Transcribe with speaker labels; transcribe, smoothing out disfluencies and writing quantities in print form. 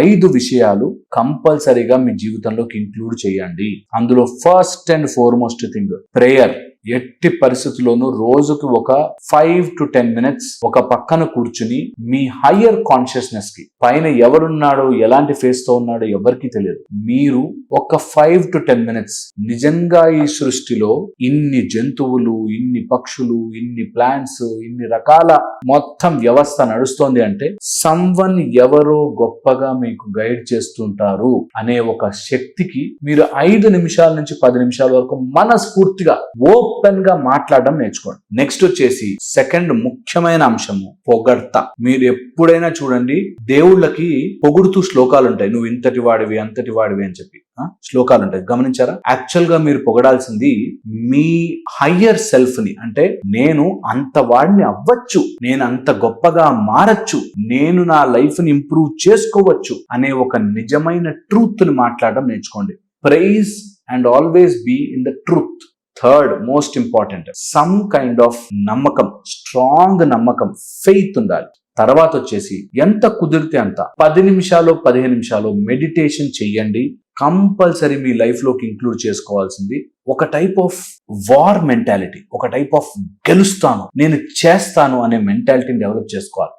Speaker 1: 5 విషయాలు కంపల్సరీగా మీ జీవితంలోకి ఇంక్లూడ్ చేయండి. అందులో first and foremost thing prayer. ఎట్టి పరిస్థితుల్లోనూ రోజుకి ఒక 5 to 10 minutes ఒక పక్కన కూర్చుని మీ హయ్యర్ కాన్షియస్నెస్ కి, పైన ఎవరున్నాడో ఎలాంటి ఫేస్ తో ఉన్నాడో ఎవరికి తెలియదు, మీరు ఒక 5 to 10 minutes నిజంగా ఈ సృష్టిలో ఇన్ని జంతువులు, ఇన్ని పక్షులు, ఇన్ని ప్లాంట్స్, ఇన్ని రకాల మొత్తం వ్యవస్థ నడుస్తోంది అంటే సమ్వన్ ఎవరో గొప్పగా మీకు గైడ్ చేస్తుంటారు అనే ఒక శక్తికి మీరు 5 నిమిషాల నుంచి 10 నిమిషాల వరకు మనస్ఫూర్తిగా ఓపెన్ గా మాట్లాడడం నేర్చుకోండి. నెక్స్ట్ వచ్చేసి సెకండ్ ముఖ్యమైన అంశము పొగడ్త. మీరు ఎప్పుడైనా చూడండి, దేవుళ్ళకి పొగుడుతూ శ్లోకాలు ఉంటాయి. నువ్వు ఇంతటి వాడివి, అంతటి వాడివి అని చెప్పి శ్లోకాలు ఉంటాయి. గమనించారా? యాక్చువల్ గా మీరు పొగడాల్సింది మీ హయ్యర్ సెల్ఫ్ ని. అంటే నేను అంత వాడిని అవ్వచ్చు, నేను అంత గొప్పగా మారచ్చు, నేను నా లైఫ్ ని ఇంప్రూవ్ చేసుకోవచ్చు అనే ఒక నిజమైన ట్రూత్ ని మాట్లాడడం నేర్చుకోండి. Praise and always be in the truth. Third most important, some kind of నమ్మకం, స్ట్రాంగ్ నమ్మకం, ఫెయిత్ ఉండాలి. తర్వాత వచ్చేసి ఎంత కుదిరితే అంత 10 నిమిషాలు 15 నిమిషాలు మెడిటేషన్ చెయ్యండి. కంపల్సరీ మీ లైఫ్ లోకి ఇంక్లూడ్ చేసుకోవాల్సింది ఒక టైప్ ఆఫ్ వార్ మెంటాలిటీ, ఒక టైప్ ఆఫ్ గెలుస్తాను, నేను చేస్తాను అనే మెంటాలిటీని డెవలప్ చేసుకోవాలి.